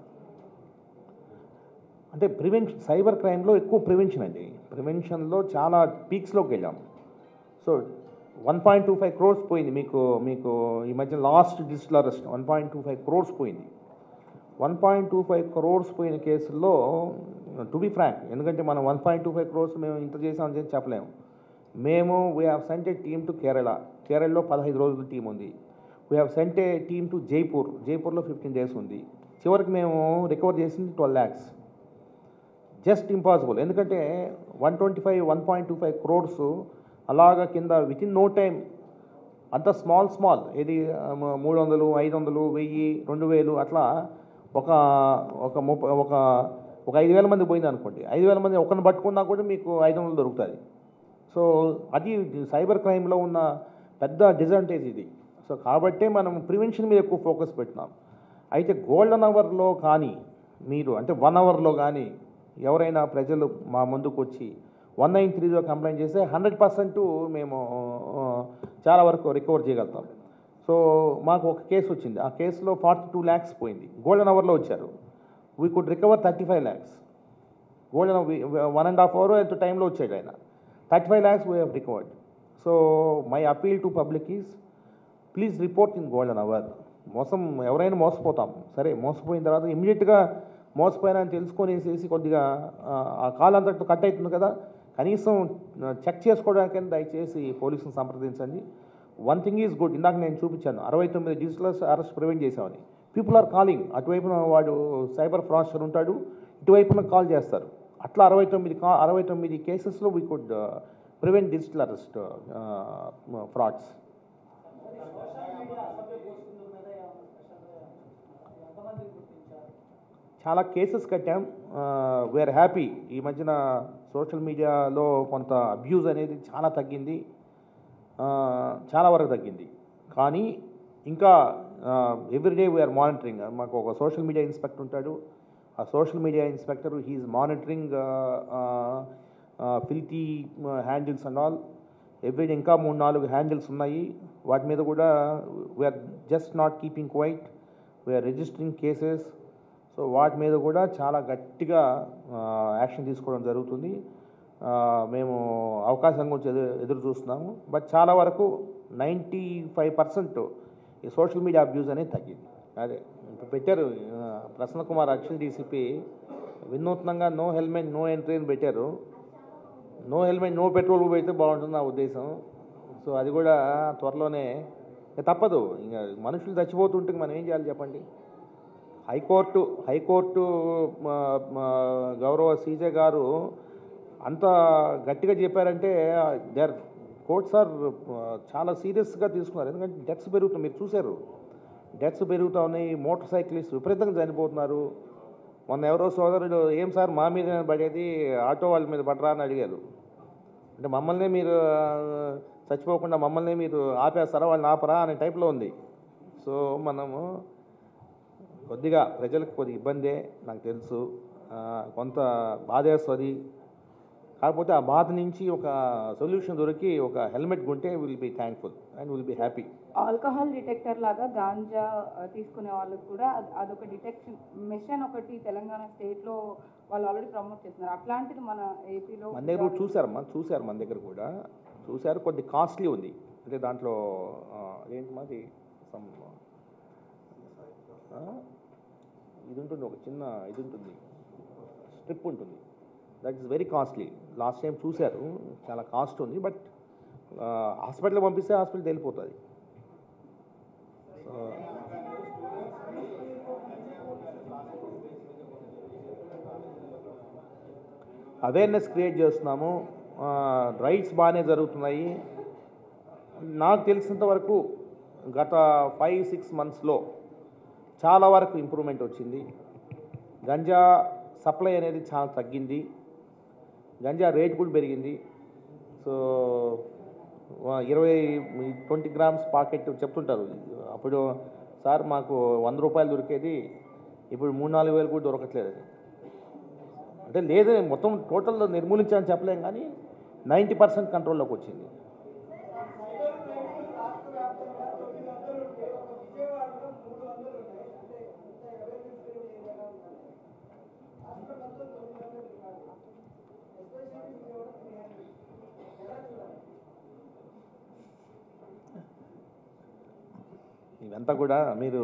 అంటే ప్రివెన్షన్, సైబర్ క్రైమ్లో ఎక్కువ ప్రివెన్షన్ అండి. ప్రివెన్షన్లో చాలా పీక్స్లోకి వెళ్ళాం. సో 1.25 crores పోయింది మీకు ఈ మధ్య లాస్ట్ డిజిటల్ అరెస్ట్ 1.25 crores పోయింది. 1.25 crores పోయిన కేసుల్లో టు బి ఫ్రాంక్, ఎందుకంటే మనం 1.25 crores మేము ఇంత చేసామని చెప్పి చెప్పలేము. మేము we have sent a team to కేరళలో 15 రోజుల టీం ఉంది. We have sent a team to జైపూర్లో 15 days ఉంది. చివరికి మేము రికవర్ చేసింది 12 lakhs. జస్ట్ ఇంపాసిబుల్, ఎందుకంటే 1.25 crores అలాగా కింద విత్ ఇన్ నో టైం అంత స్మాల్ ఇది 300, 500, 1000, 2000 అట్లా ఒక 5,000 మంది పోయింది అనుకోండి. 5,000 మంది ఒకరిని పట్టుకున్నా కూడా మీకు 500 దొరుకుతుంది. సో అది సైబర్ క్రైమ్లో ఉన్న పెద్ద డిసడ్వాంటేజ్ ఇది. సో కాబట్టే మనం ప్రివెన్షన్ మీద ఎక్కువ ఫోకస్ పెట్టినాం. అయితే గోల్డెన్ అవర్లో కానీ మీరు అంటే 1 hourలో కానీ ఎవరైనా ప్రజలు మా ముందుకు వచ్చి 193లో కంప్లైంట్ చేస్తే 100% మేము చాలా వరకు రికవర్ చేయగలుగుతాం. సో మాకు ఒక కేసు వచ్చింది, ఆ కేసులో 42 lakhs పోయింది. గోల్డెన్ అవర్లో వచ్చారు, we could recover 35 lakhs. Golden 1.5 hour ఎంత టైంలో వచ్చాడు ఆయన, 35 lakhs we have recovered. So my appeal to public is please report in golden hour. ఎవరైనా మోసపోతాం, సరే మోసపోయిన తర్వాత ఇమ్మీడియట్గా మోసపోయినా అని తెలుసుకొనేసి కొద్దిగా ఆ కాల్ అంతటితో కట్ అవుతుంది కదా, కనీసం చెక్ చేసుకోవడానికైనా దయచేసి పోలీసుని సంప్రదించండి. వన్ థింగ్ ఈజ్ గుడ్, ఇందాక నేను చూపించాను 69 డిజిటల్ అరెస్ట్ ప్రివెంట్ చేసామని. పీపుల్ ఆర్ కాలింగ్, అటువైపున వాడు సైబర్ ఫ్రాడ్స్టర్ ఉంటాడు, ఇటువైపున కాల్ చేస్తారు. అట్లా 69 కేసెస్లో we could prevent digital arrest frauds. చాలా కేసెస్ కట్టాం, వీఆర్ హ్యాపీ. ఈ మధ్యన సోషల్ మీడియాలో కొంత అబ్యూజ్ అనేది చాలా తగ్గింది, చాలా వరకు తగ్గింది. కానీ ఇంకా ఎవ్రీడే వీఆర్ మానిటరింగ్. మాకు ఒక సోషల్ మీడియా ఇన్స్పెక్టర్ ఉంటాడు, ఆ social media inspector he's monitoring filthy handles and all. Everyday ఇంకా 3-4 హ్యాండిల్స్ ఉన్నాయి, వాటి మీద కూడా we're just not keeping quiet, we're registering cases. So వాటి మీద కూడా చాలా గట్టిగా యాక్షన్ తీసుకోవడం జరుగుతుంది. మేము అవకాశం గురించి ఎదురు చూస్తున్నాము. బట్ చాలా వరకు 95% ఈ సోషల్ మీడియా అబ్యూజ్ అనేది తగ్గింది. అదే ఇప్పుడు పెట్టారు ప్రసన్న కుమార్ అక్షయ్ డీసీపీ వినూత్నంగా నో హెల్మెట్ నో ఎంట్రీ అని పెట్టారు. నో హెల్మెట్ నో పెట్రోల్ అయితే బాగుంటుంది నా ఉద్దేశం. సో అది కూడా త్వరలోనే, తప్పదు, ఇంకా మనుషులు చచ్చిపోతుంటే మనం ఏం చేయాలి చెప్పండి. హైకోర్టు గౌరవ సీజే గారు అంత గట్టిగా చెప్పారంటే దేర్ కోర్ట్స్ ఆర్ చాలా సీరియస్గా తీసుకున్నారు. ఎందుకంటే డెత్స్ పెరుగుతున్నాయి, మీరు చూశారు, డెత్స్ పెరుగుతూ ఉన్నాయి. మోటార్ సైక్లిస్ట్ విపరీతంగా చనిపోతున్నారు. మొన్న ఎవరో సోదరుడు ఏం సార్ మా మీద పడేది ఆటో వాళ్ళ మీద పడరా అని అడిగారు. అంటే మమ్మల్ని మీరు చచ్చిపోకుండా మమ్మల్ని మీరు ఆపేస్తారా, వాళ్ళని ఆపరా అనే టైప్లో ఉంది. సో మనము కొద్దిగా ప్రజలకు కొద్దిగా ఇబ్బందే నాకు తెలుసు, కొంత బాధేస్తుంది. కాకపోతే ఆ బాధ నుంచి ఒక సొల్యూషన్ దొరికి ఒక హెల్మెట్ కొంటే will be thankful and will be happy. Alcohol detector లాగా గాంజా తీసుకునే వాళ్ళకి కూడా అదొక డిటెక్షన్ మిషన్ ఒకటి తెలంగాణ స్టేట్లో వాళ్ళు ఆల్రెడీ ప్రమోట్ చేస్తున్నారు. అట్లాంటిది మన ఏపీలో మన దగ్గర కూడా చూశారు మన దగ్గర కూడా చూశారు. కొద్ది కాస్ట్లీ ఉంది. అంటే దాంట్లో ఏంటి మాది ఇది ఉంటుంది, ఒక చిన్న ఇది ఉంటుంది, స్ట్రిప్ ఉంటుంది. That is very costly. Last time చూశారు, చాలా కాస్ట్ ఉంది. బట్ హాస్పిటల్కి పంపిస్తే హాస్పిటల్కి వెళ్ళిపోతుంది. అవేర్నెస్ క్రియేట్ చేస్తున్నాము. రైడ్స్ బాగానే జరుగుతున్నాయి. నాకు తెలిసినంత వరకు గత 5-6 monthsలో చాలా వరకు ఇంప్రూవ్మెంట్ వచ్చింది. గంజా సప్లై అనేది చాలా తగ్గింది. గంజా రేట్ కూడా పెరిగింది. సో 20 grams పాకెట్ చెప్తుంటారు. అప్పుడు సార్ మాకు 100 రూపాయలు దొరికేది, ఇప్పుడు 3-4 వేలు కూడా దొరకట్లేదు. అంటే లేదు, మొత్తం టోటల్ నిర్మూలించాలని చెప్పలేం, కానీ 90% కంట్రోల్లోకి వచ్చింది. ఇవంతా కూడా మీరు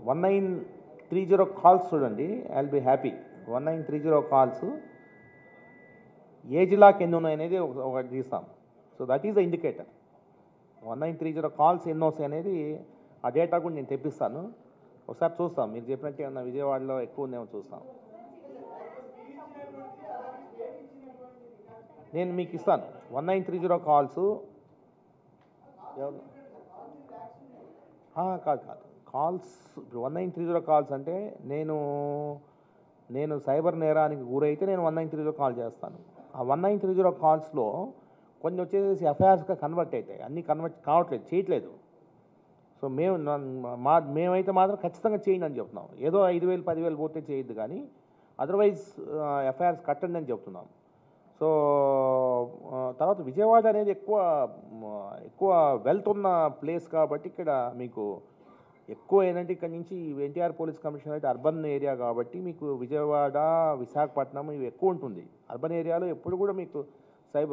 1930 కాల్స్ చూడండి, I will be happy. 1930 calls ఏజ్ లాక్ ఎన్ని ఉన్నాయి అనేది ఒకటి తీస్తాం. So that is the indicator. 1930 calls ఎన్ని వస్తాయి అనేది ఆ డేటా కూడా నేను తెప్పిస్తాను. ఒకసారి చూస్తాం. మీరు చెప్పినట్టు ఏమన్నా విజయవాడలో ఎక్కువ ఉందేమో చూస్తాం. నేను మీకు ఇస్తాను 1930 కాల్స్. కాదు కాల్స్ 1930 కాల్స్ అంటే నేను సైబర్ నేరానికి గురైతే నేను 1930 కాల్ చేస్తాను. ఆ 1930 కాల్స్లో కొన్ని వచ్చేసి ఎఫ్ఐఆర్స్గా కన్వర్ట్ అవుతాయి. అన్నీ కన్వర్ట్ కావట్లేదు, చేయట్లేదు. సో మేమైతే మాత్రం ఖచ్చితంగా చేయండి అని చెప్తున్నాం. ఏదో 5,000 10,000 పోతే చేయొద్దు, కానీ అదర్వైజ్ ఎఫ్ఐఆర్స్ కట్టండి అని చెప్తున్నాం. సో తర్వాత విజయవాడ అనేది ఎక్కువ వెల్త్ ఉన్న ప్లేస్ కాబట్టి ఇక్కడ మీకు ఎక్కువ ఏంటంటే ఇక్కడ నుంచి NTR police commissionerate urban area కాబట్టి మీకు విజయవాడ, విశాఖపట్నం ఇవి ఎక్కువ ఉంటుంది. అర్బన్ ఏరియాలో ఎప్పుడు కూడా మీకు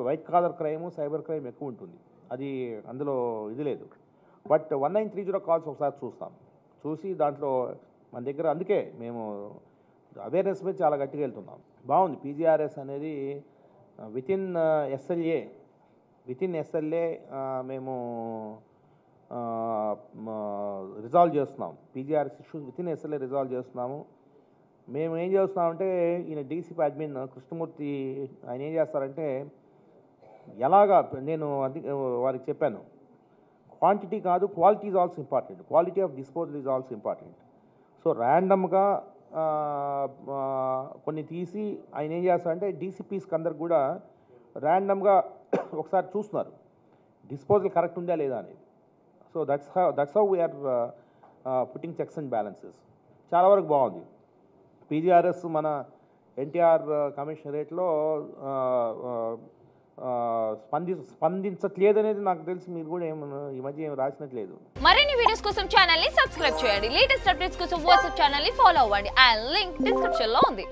white collar crime, cyber crime ఎక్కువ ఉంటుంది. అది అందులో ఇది లేదు. బట్ 1930 కాల్స్ ఒకసారి చూస్తాం. చూసి దాంట్లో మన దగ్గర అందుకే మేము అవేర్నెస్ మీద చాలా గట్టిగా వెళ్తున్నాం. బాగుంది. పీజీఆర్ఎస్ అనేది వితిన్ ఎస్ఎల్ఏ మేము రిజాల్వ్ చేస్తున్నాం. PGRS issues within SLA resolve చేస్తున్నాము. మేము ఏం చేస్తున్నామంటే ఈయన డీసీపీ అడ్మిన్ కృష్ణమూర్తి ఆయన ఏం చేస్తారంటే ఎలాగా నేను వారికి చెప్పాను, క్వాంటిటీ కాదు quality is also important. Quality of disposal is also important. So ర్యాండమ్గా కొన్ని తీసి ఆయన ఏం చేస్తారంటే డీసీపీస్కి అందరికి కూడా ర్యాండమ్గా ఒకసారి చూస్తున్నారు డిస్పోజల్ కరెక్ట్ ఉందా లేదా అనేది. So that's how we're putting checks and balances. చాలా వరకు బాగుంది. పీజీఆర్ఎస్ మన ఎన్టీఆర్ కమిషనరేట్లో స్పందించట్లేదు నాకు తెలిసి. మీరు కూడా ఈ మధ్య ఏం రాసినట్లేదు. మరిన్ని వీడియోస్ కోసం ఛానల్ ని సబ్స్క్రైబ్ చేయండి. లేటెస్ట్ అప్డేట్స్ కోసం వాట్సాప్ ఛానల్ ని ఫాలో అవ్వండి. ఆ లింక్ డిస్క్రిప్షన్ లో ఉంది.